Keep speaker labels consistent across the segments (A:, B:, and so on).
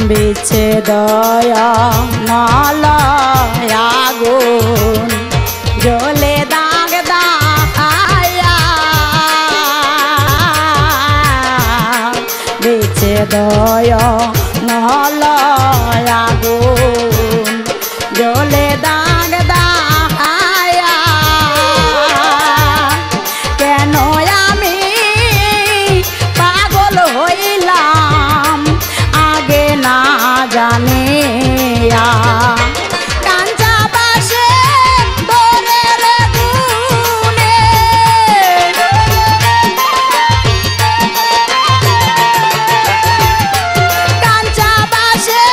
A: বিছে দয়া নলয় আগুন জ্বলে দাগ দায়া বিছে দয়া নলয় আগুন জ্বলে দাগ দায়া কেন আমি পাগল হইলাম আগে না জানিয়া কাঞ্চা বাসে দোরের গুনে কাঞ্চা বাসে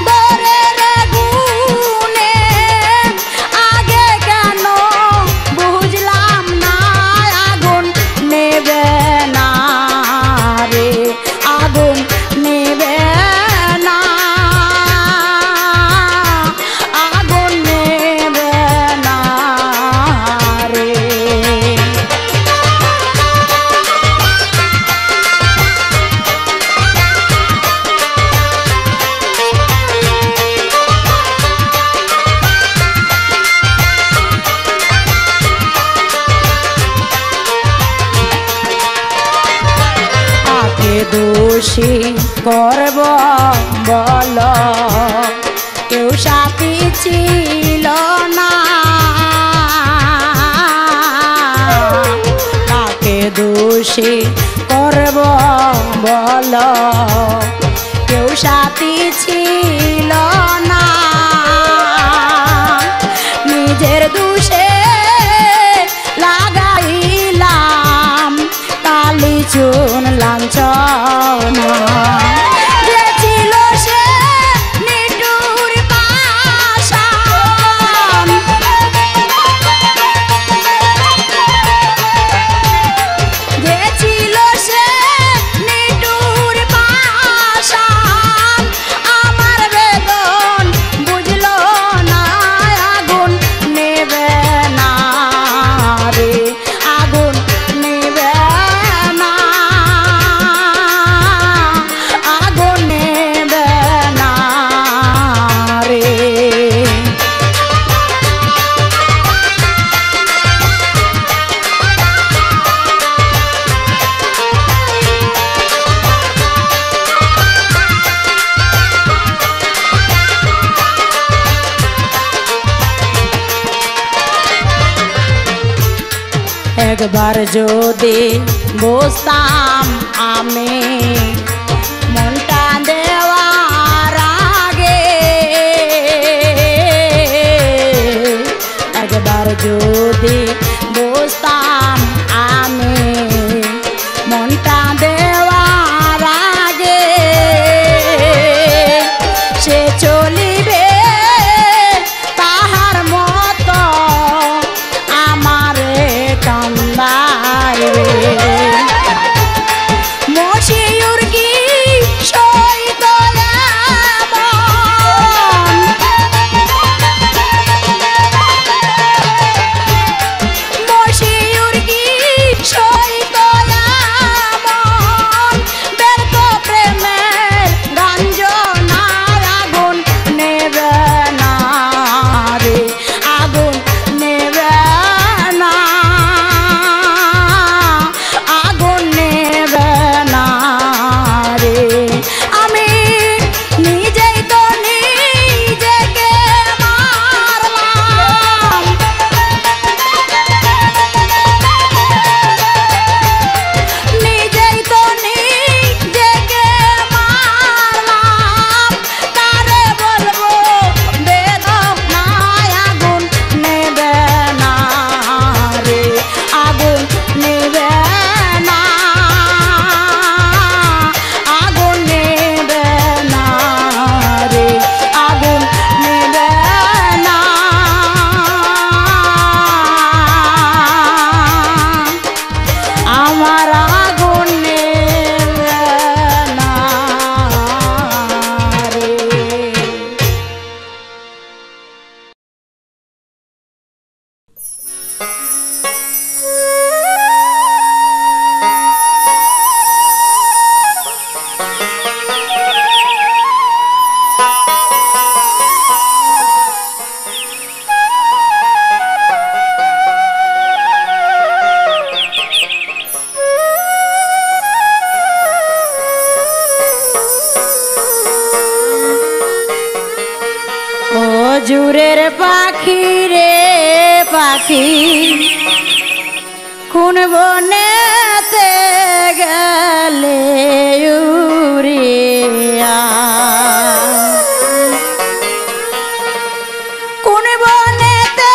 A: দোরের গুনে আগে কেন বুঝলাম না আগুন নেবে না রে আগুন নেবে না আগুন নেবে না রে কাকে দোষী করব বল কেউ সাথী ছিল না কাকে দোষী করব বল কেউ সাথী ছিল না নিজের দোষে লাগাইলাম কালি চুন লাঞ্ছনা যে ছিল সে নিঠুর পাষাণ যে ছিল সে নিঠুর পাষাণ আমার বেদন বুঝলো না আগুন নেবে না রে আগুন নেবে না আগুন নেবে না রে একবার যদি বসতাম আমি মনটা দেওয়ার আগে একবার যদি বসতাম আমি মনটা দেওয়ার আগে সে চলিবে তাহার মতো আমারে কান্দাইবে মশিউর কি পাখি রে পাখি কোন বনেতে গেলে উড়িয়া কোন বনেতে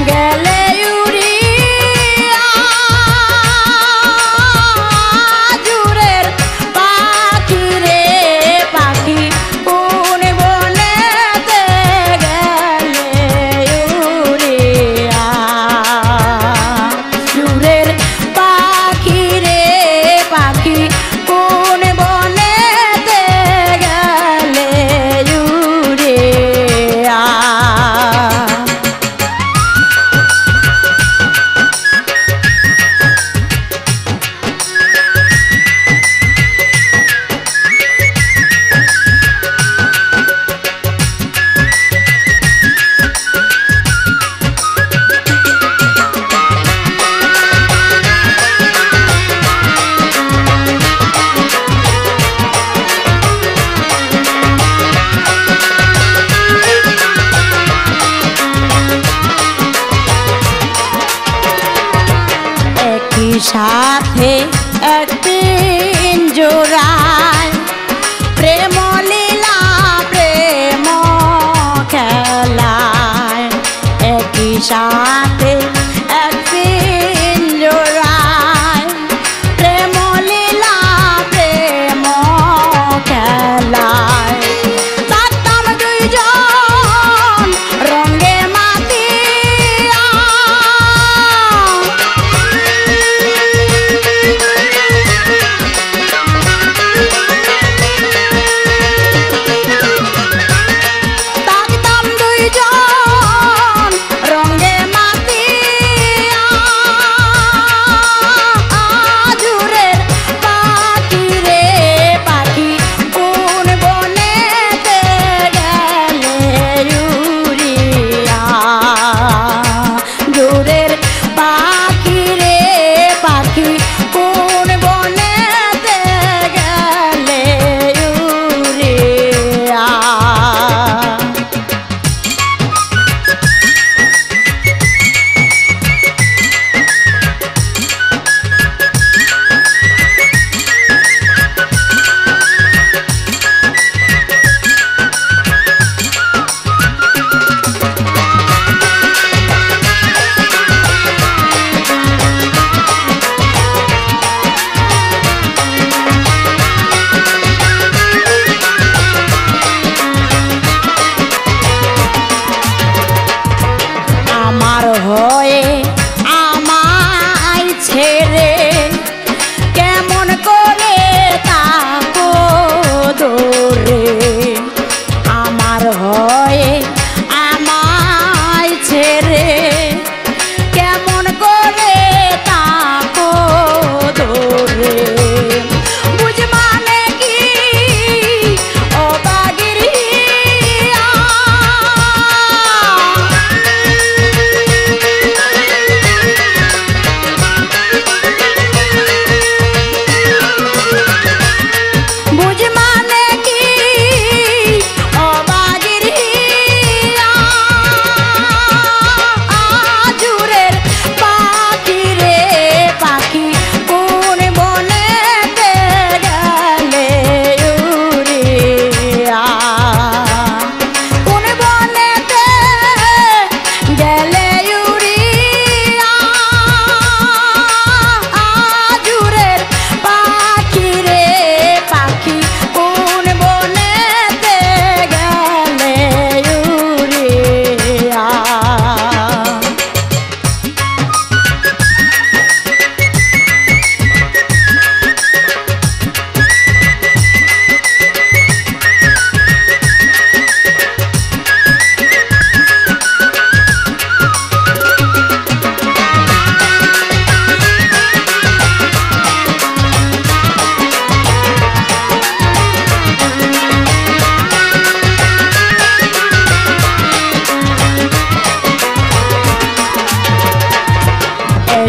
A: গেলে উড়িয়া জুরের পাখি রে পাখি কোন বনেতে গেলে উড়িয়া জুরের পাখি রে পাখি কোন বনেতে গেলে উড়িয়া সাথে একদিন জোড়ায় প্রেম লীলা প্রেম খেলায় একই সাথে একদিন জোড়ায় প্রেম লীলা প্রেম খেলায় থাকতাম দুইজন রঙে মাতিয়া হয়ে আমায় ছেড়ে কেমন করে তাকো দূরে আমার হয়ে আমায় ছেড়ে কেমন করে তাকো দূরে বুঝ মানে কি ও বাগিরি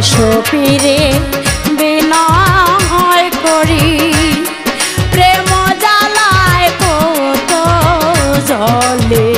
A: সপিরে বিনয় করি প্রেম জ্বালায় কত জলে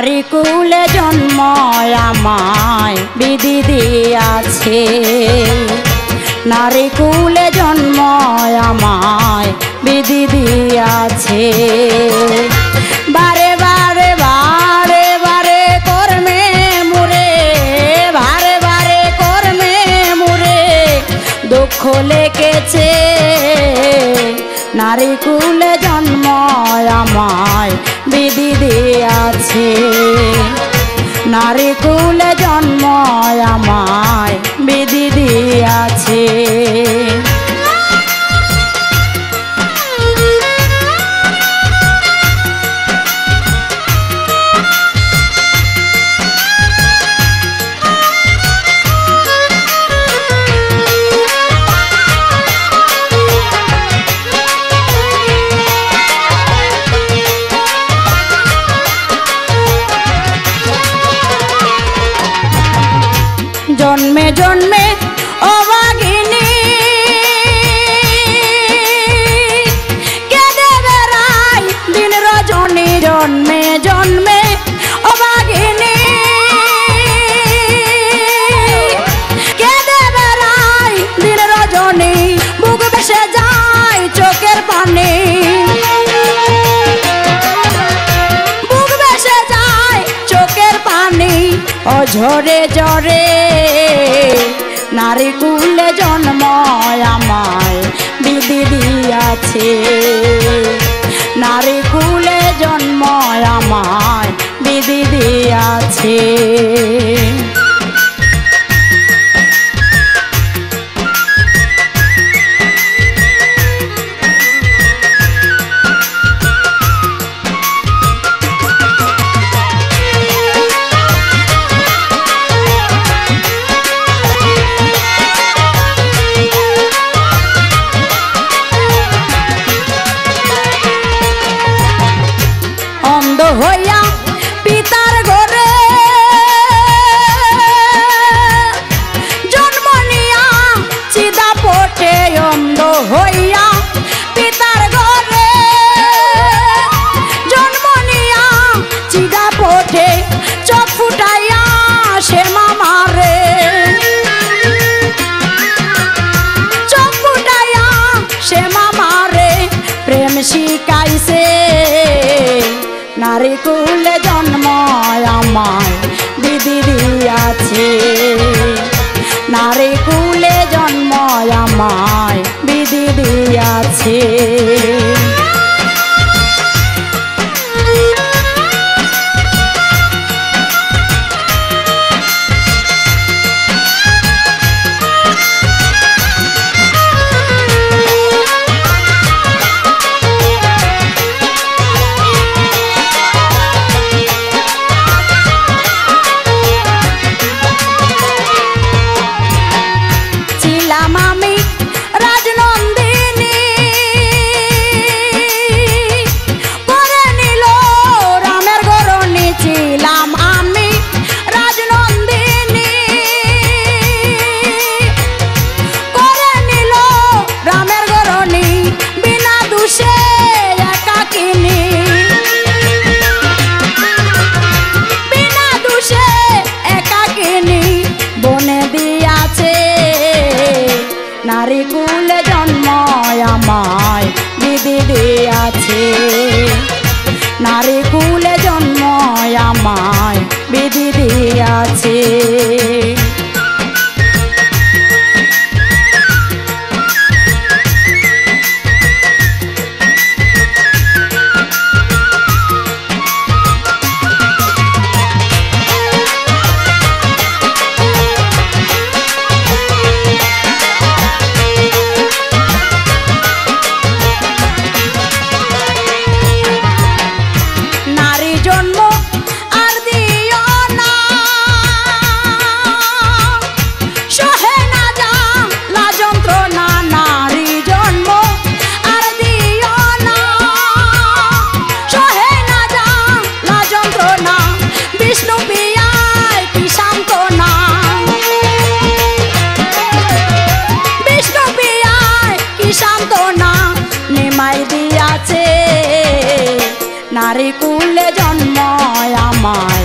A: নারী কুলে জন্ম আমায় বিধি দিয়াছে, নারী কুলে জন্ম আমায় বিধি দিয়াছে। বারে বারে বারে বারে কর্মে মুরে, বারে বারে কর্মে মুরে দুঃখ লেগেছে। নারী কুলে জন্ম আমায় বিধি দিয়াছে, নারী কুলে জন্ম আমায় বিধি দিয়াছে। জন্মে জন্মে অভাগিনী কেঁদে বেড়াই দিন রজনী, জন্মে জন্মে অভাগিনী কেঁদে বেড়াই দিন রজনী, বুক ভেসে যায় চোখের পানি, বুক ভেসে যায় চোখের পানি। অঝরে ঝরে নারী কুলে জন্ম আমায় বিধি দিয়াছে, নারী কুলে জন্ম আমায় বিধি দিয়াছে। হইয়া পিতার ঘরে জন্ম নিয়া চিদা পটে, অন্ধ হইয়া পিতার ঘরে জন্ম নিয়া চিদা পটে, চোখ ফুটাইয়া সে মামারে, চোখ ফুটাইয়া সে মামারে প্রেম শিখাইছে। নারী কুলে জন্ম আমায় বিধি দিয়াছে, নারী কুলে জন্ম আমায় বিধি দিয়াছে। নারী কুলে জন্ম আমায় বিধি দিয়াছে, নারী কুলে জন্ম আমায় বিধি দিয়াছে। নারী কুলে জন্ম আমায়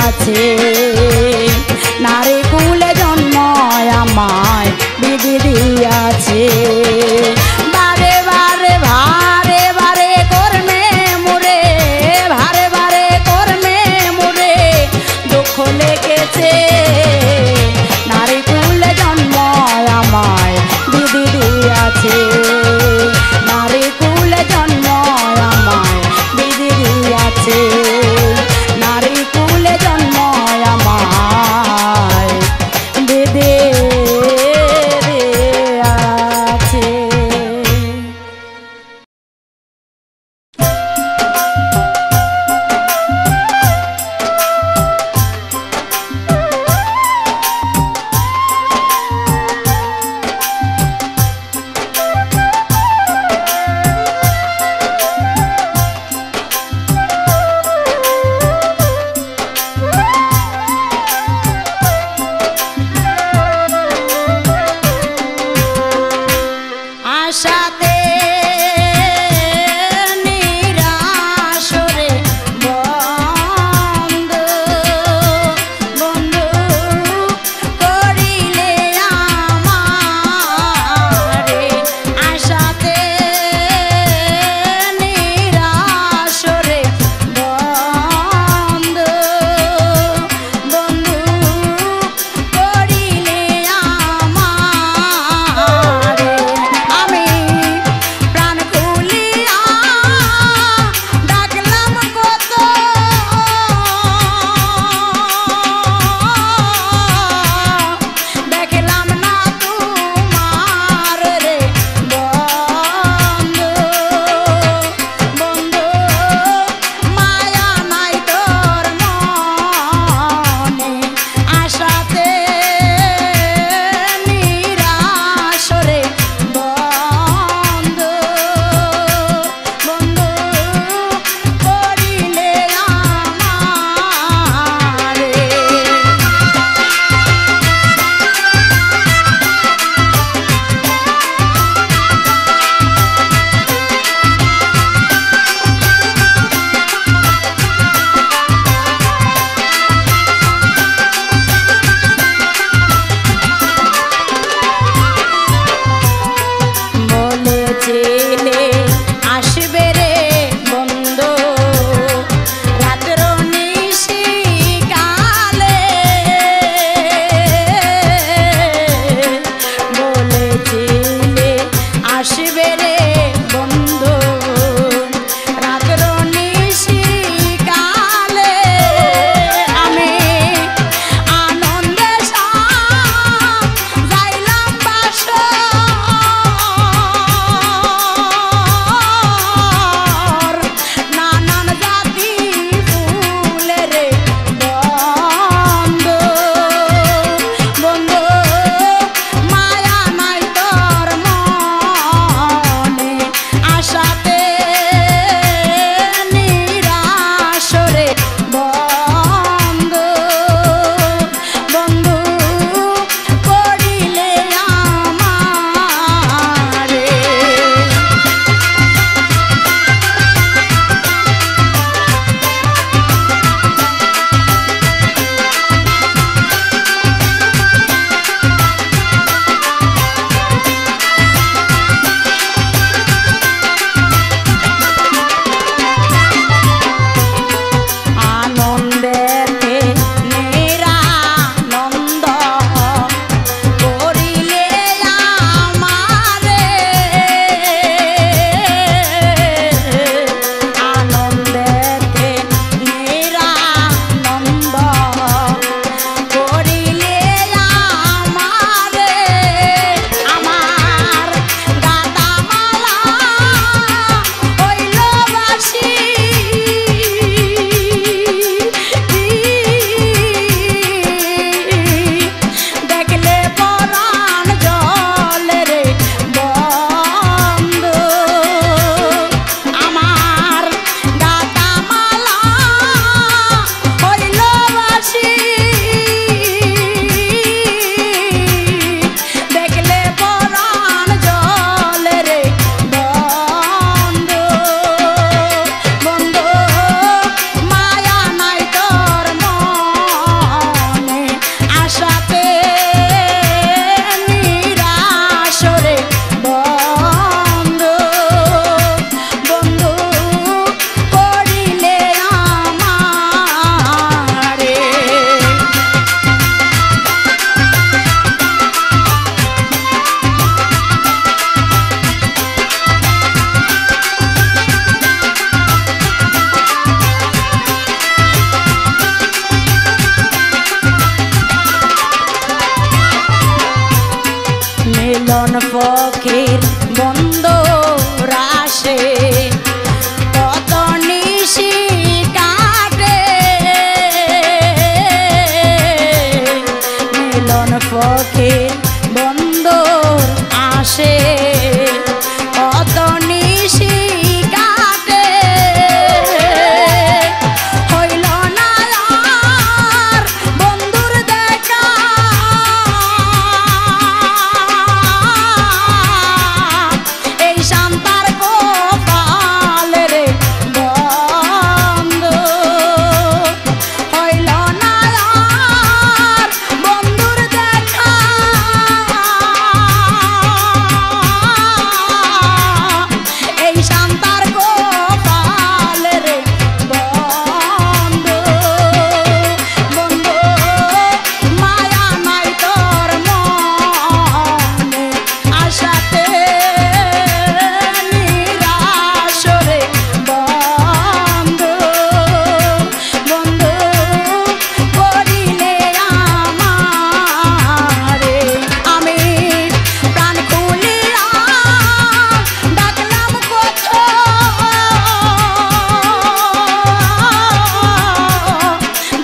A: দিয়াছে নারী কুলে জন্ম আমায় বিধি দিয়াছে বারে বারে ভারে বারে কর্মে মোরে ভারে বারে কর্মে মোরে দুঃখ লেগেছে নারী কুলে জন্ম আমায় বিধি দিয়াছে নারী কুলে জন্ম আমায় বিধি দিয়াছে নারী কুলে জন্ম আমায় বিধি দিয়াছে। ফকির বন্ধু রাশে কত নিশি কাটে মিলন ফকির বন্ধুর আসে কত নিশি কাটে হইল না আর বন্ধুর দেখা এই শান্তার গোপাল রে বন্ধু হইল না আর বন্ধুর দেখা এই শান্তার গোপাল রে বন্ধু বন্ধু মায়া নাই তোর মনে আশাতে নিরাশ রে বন্ধু বন্ধু করিলে আমারে আমি প্রাণ খুলিয়া ডাকলাম কত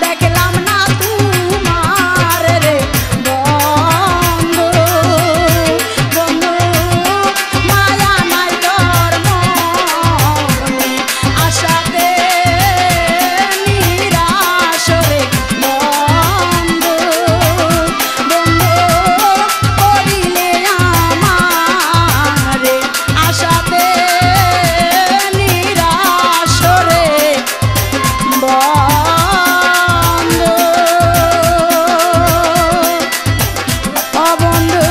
A: দেখলাম না তোমার রে বন্ধু বন্ধু মায়া নাই তোর মনে আশাতে নিরাশ রে বন্ধু বন্ধু করিলে আমারে আশাতে নিরাশ রে বন্ধু অবন্ধু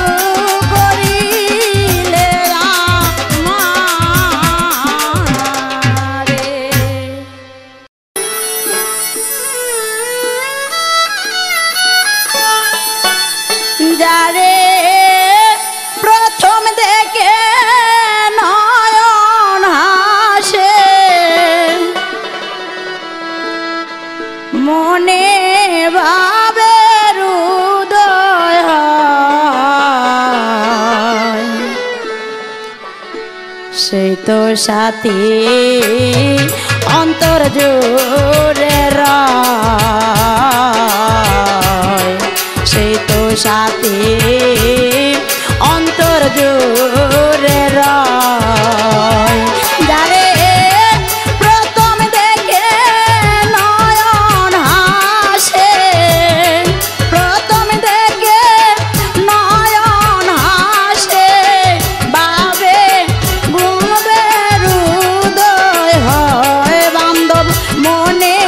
A: করিলে আমারে যারে প্রথম দেখে নয়ন হাসে মনে ভাবের উদয় হয় সেই তো সাথী অন্তর জোরে রয় সেই তো সাথী অন্তর জোরে রয় যারে প্রথম দেখে নয়ন হাসে প্রথম দেখে নয়ন হাসে বাবে গুণবের উদয় হয় বান্ধব মনে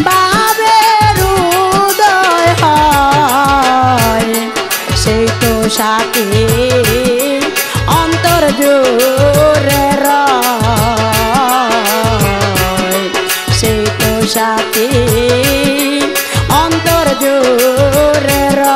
A: বাবের উদয় হয় সেই তো সাথী অন্তর জোরে রয় সেই তো সাথী অন্তর জোরে রয়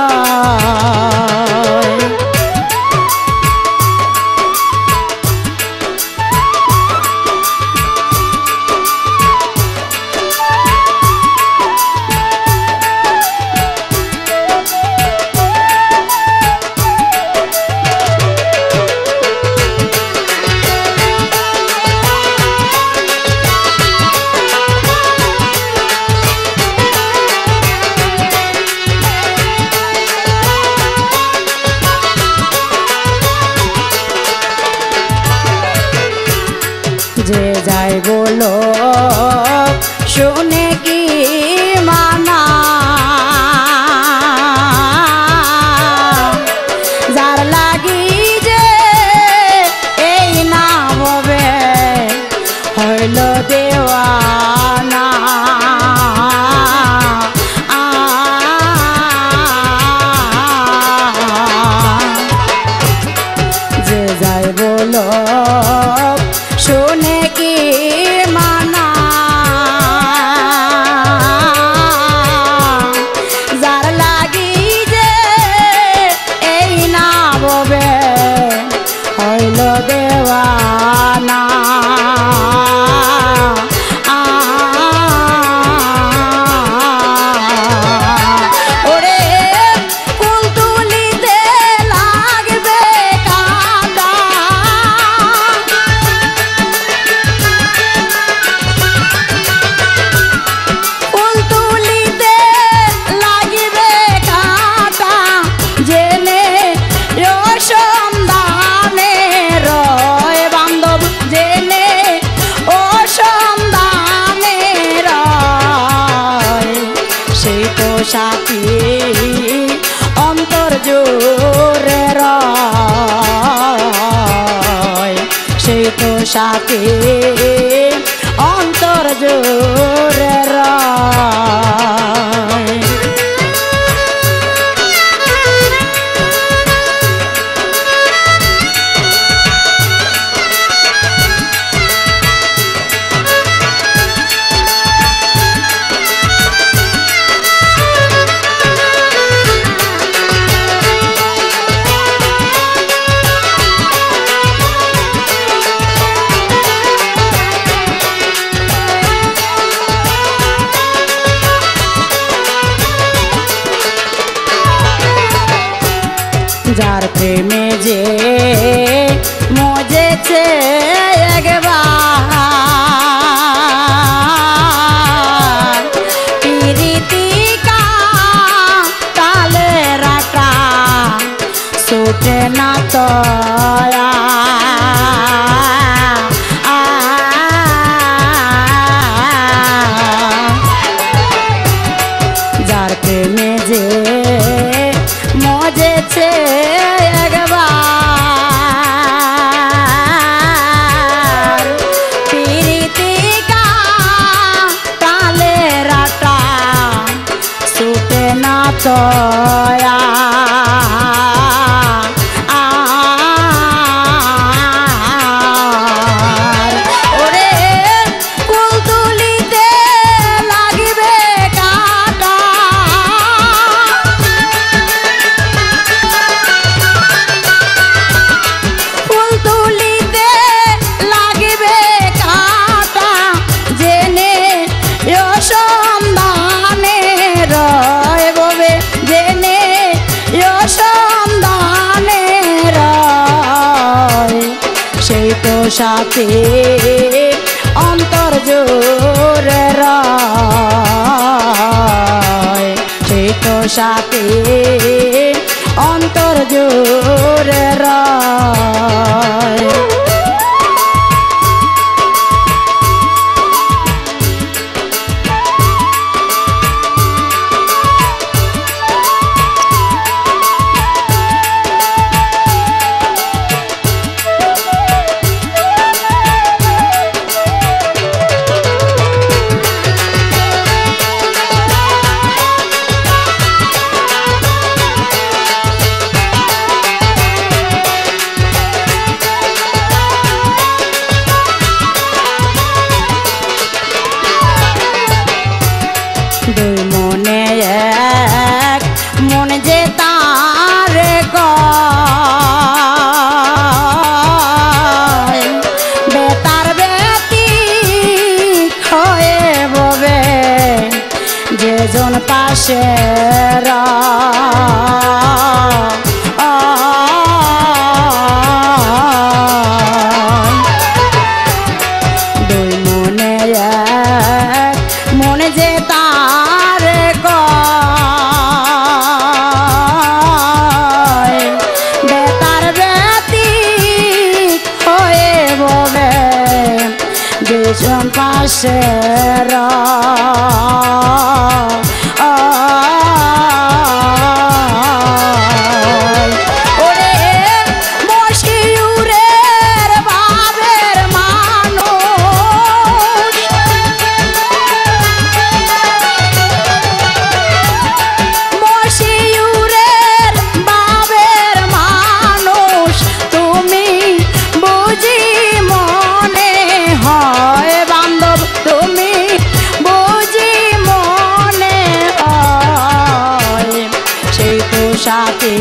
A: সেই তো সাথী অন্তর জোরে রয় সেই তো সাথী অন্তর জোরে রয় যার প্রেমে যে মজেছে একবার পিরিতিকা কালে রাটা ছুটে না তো যার প্রেমে যে মজেছে একবার পিরিতিকা কালে রাটা ছুটে না তো সাথে অন্তর জোরে রয় সেই তো সাথে অন্তর জোরে রয় দুই মনে এক মন যে তার বেতার বেতি হয়ে ববে যেজন পাশে দুই মনে এক মনে যে তার বেতার বেতি হয়ে ববে যেজন পাশে সাথে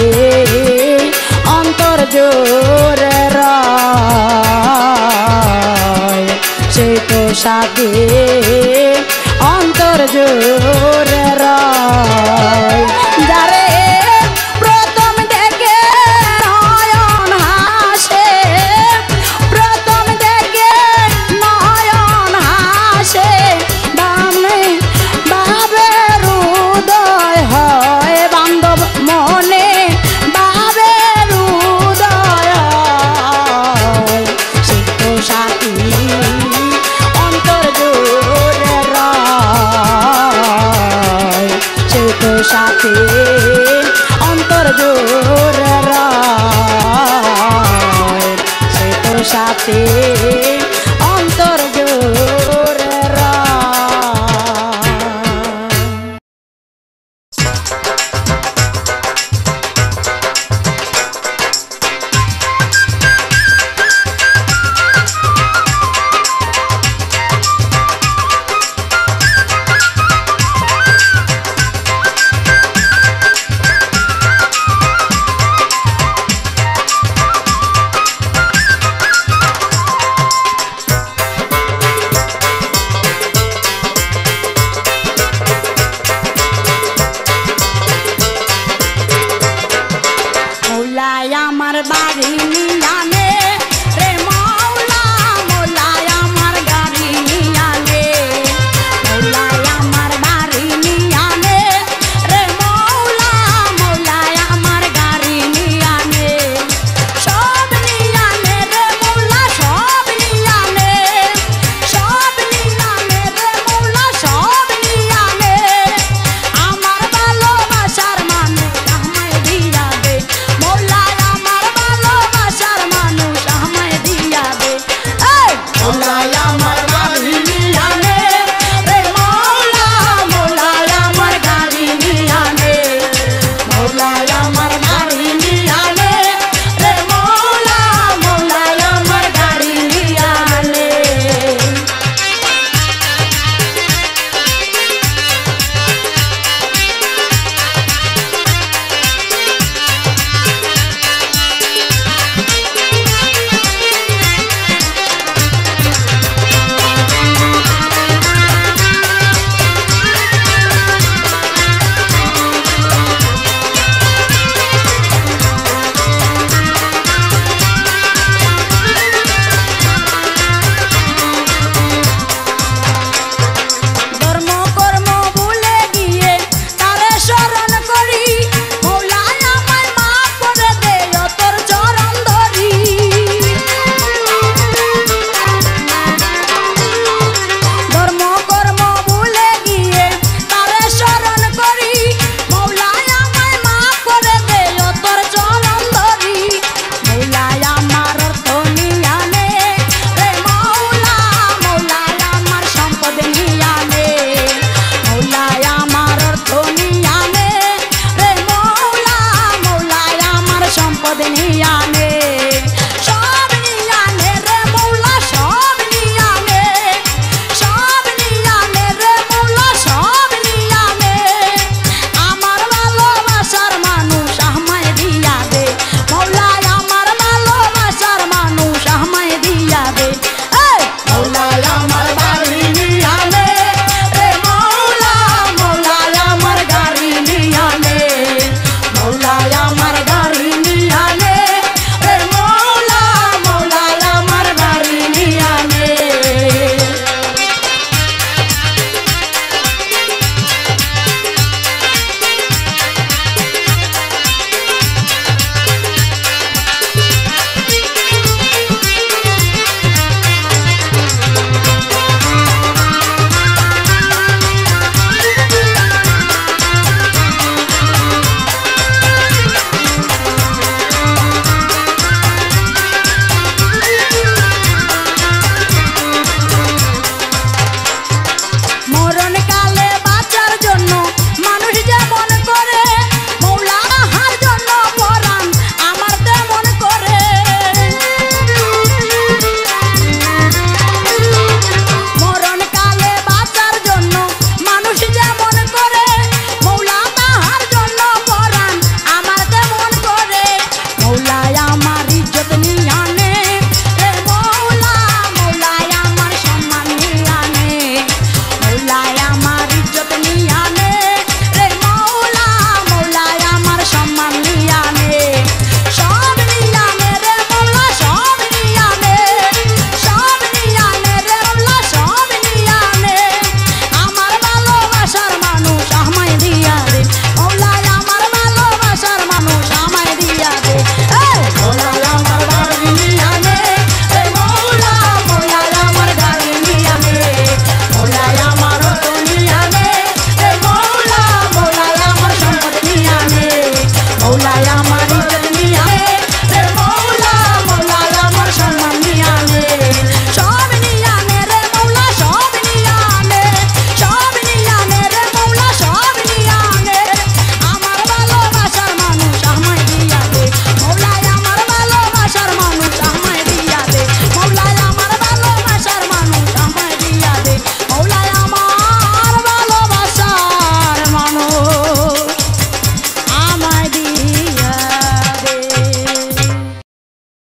A: অন্তর জোরে রয় সেই তো সাথে অন্তর জোরে রয় যারে প্রথম দেখে নয়ন হাসে প্রথম দেখে নয়ন হাসে বামনে বাবের উদয় হয় বান্ধব মনে বাবের উদয় সেই তো সাথী অন্তর জোরে রয় তো সাথে অন্তর জোরে রয়, সে তো সাথে